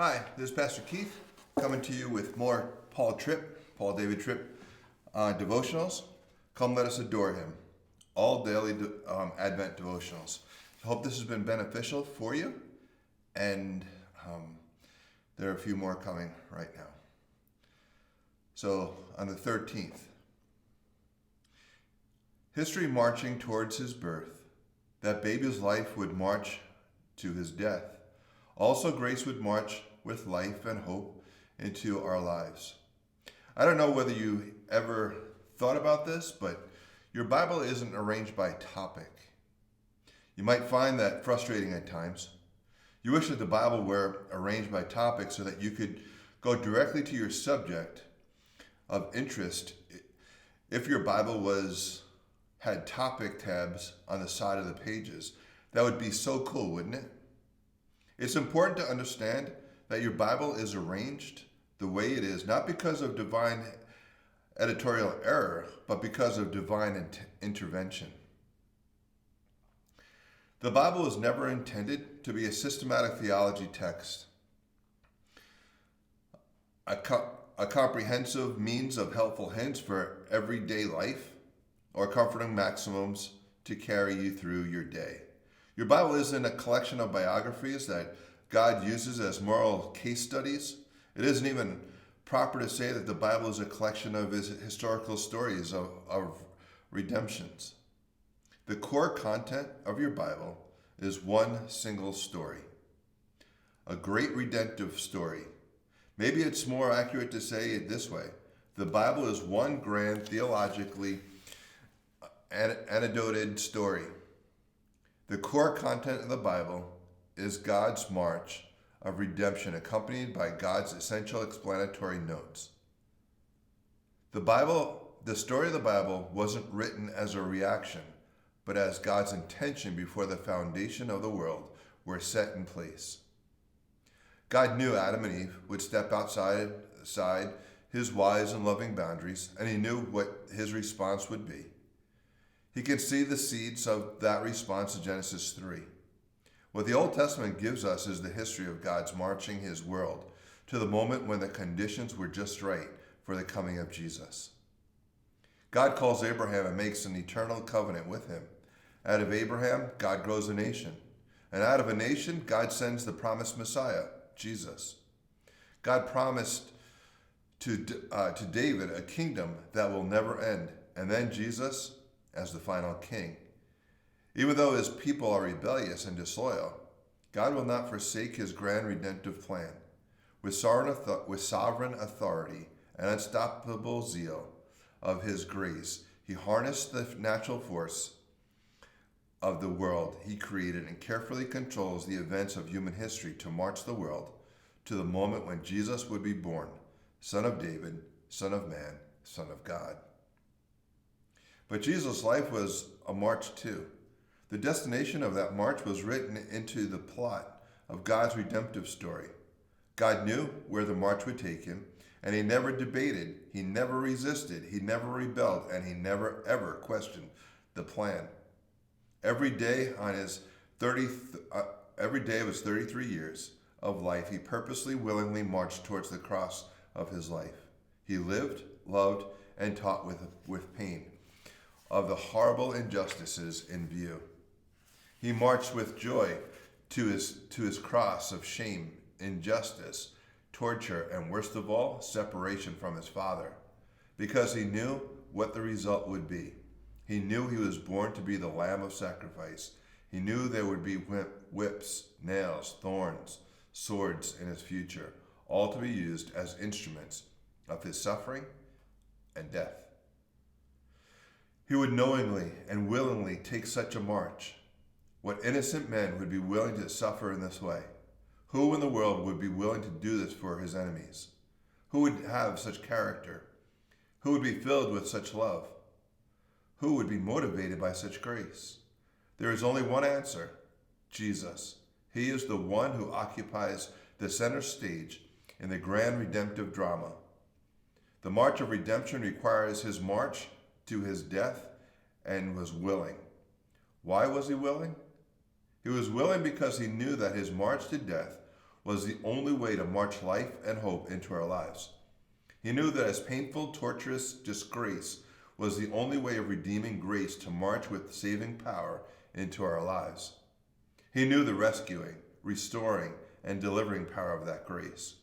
Hi, this is Pastor Keith coming to you with more Paul David Tripp devotionals. Come let us adore him. All daily Advent devotionals. I hope this has been beneficial for you, and there are a few more coming right now. So on the 13th, history marching towards his birth, that baby's life would march to his death. Also, grace would march with life and hope into our lives. I don't know whether you ever thought about this, but your Bible isn't arranged by topic. You might find that frustrating at times. You wish that the Bible were arranged by topic so that you could go directly to your subject of interest. If your Bible had topic tabs on the side of the pages, that would be so cool, wouldn't it? It's important to understand that your Bible is arranged the way it is, not because of divine editorial error, but because of divine intervention. The Bible is never intended to be a systematic theology text, a comprehensive means of helpful hints for everyday life, or comforting maxims to carry you through your day. Your Bible isn't a collection of biographies that God uses as moral case studies. It isn't even proper to say that the Bible is a collection of his historical stories of redemptions. The core content of your Bible is one single story, a great redemptive story. Maybe it's more accurate to say it this way. The Bible is one grand theologically anecdoted story. The core content of the Bible is God's march of redemption, accompanied by God's essential explanatory notes. The story of the Bible wasn't written as a reaction, but as God's intention before the foundation of the world were set in place. God knew Adam and Eve would step outside his wise and loving boundaries, and he knew what his response would be. He can see the seeds of that response in Genesis 3. What the Old Testament gives us is the history of God's marching his world to the moment when the conditions were just right for the coming of Jesus. God calls Abraham and makes an eternal covenant with him. Out of Abraham, God grows a nation. And out of a nation, God sends the promised Messiah, Jesus. God promised to David a kingdom that will never end, and then Jesus as the final king. Even though his people are rebellious and disloyal, God will not forsake his grand redemptive plan. With sovereign authority and unstoppable zeal of his grace, he harnessed the natural force of the world he created and carefully controls the events of human history to march the world to the moment when Jesus would be born, Son of David, Son of Man, Son of God. But Jesus' life was a march too. The destination of that march was written into the plot of God's redemptive story. God knew where the march would take him, and he never debated, he never resisted, he never rebelled, and he never ever questioned the plan. Every day of his 33 years of life, he purposely, willingly marched towards the cross of his life. He lived, loved, and taught with pain of the horrible injustices in view. He marched with joy to his cross of shame, injustice, torture, and worst of all, separation from his Father, because he knew what the result would be. He knew he was born to be the Lamb of sacrifice. He knew there would be whips, nails, thorns, swords in his future, all to be used as instruments of his suffering and death. He would knowingly and willingly take such a march. What innocent men would be willing to suffer in this way? Who in the world would be willing to do this for his enemies? Who would have such character? Who would be filled with such love? Who would be motivated by such grace? There is only one answer: Jesus. He is the one who occupies the center stage in the grand redemptive drama. The march of redemption requires his march to his death, and was willing. Why was he willing? He was willing because he knew that his march to death was the only way to march life and hope into our lives. He knew that as painful, torturous disgrace was the only way of redeeming grace to march with saving power into our lives. He knew the rescuing, restoring, and delivering power of that grace.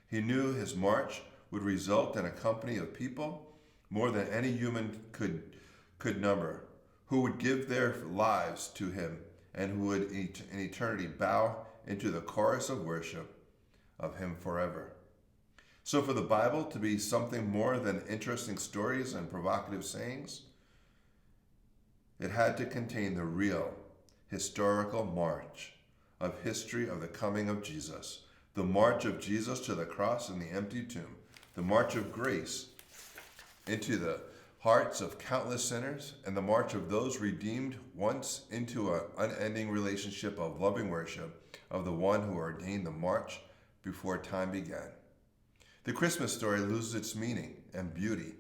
He knew his march would result in a company of people more than any human could number, who would give their lives to him and who would in eternity bow into the chorus of worship of him forever. So for the Bible to be something more than interesting stories and provocative sayings, it had to contain the real historical march of history of the coming of Jesus, the march of Jesus to the cross and the empty tomb, the march of grace into the hearts of countless sinners, and the march of those redeemed once into an unending relationship of loving worship of the one who ordained the march before time began. The Christmas story loses its meaning and beauty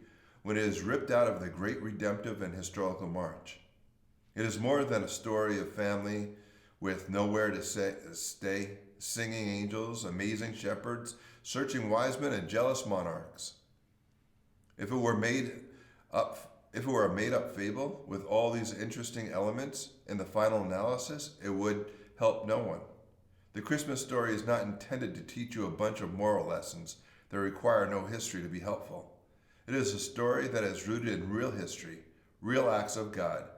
when it is ripped out of the great redemptive and historical march. It is more than a story of family with nowhere to stay, singing angels, amazing shepherds, searching wise men, and jealous monarchs. If it were a made-up fable with all these interesting elements in the final analysis, it would help no one. The Christmas story is not intended to teach you a bunch of moral lessons that require no history to be helpful. It is a story that is rooted in real history, real acts of God,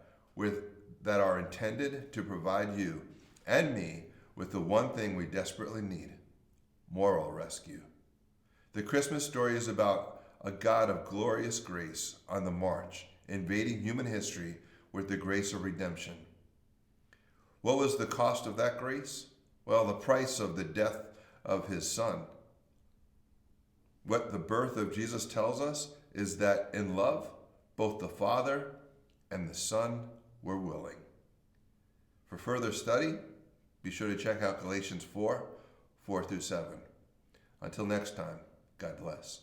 that are intended to provide you and me with the one thing we desperately need: moral rescue. The Christmas story is about a God of glorious grace on the march, invading human history with the grace of redemption. What was the cost of that grace? Well, the price of the death of his Son. What the birth of Jesus tells us is that in love, both the Father and the Son were willing. For further study, be sure to check out Galatians 4:4-7. Until next time, God bless.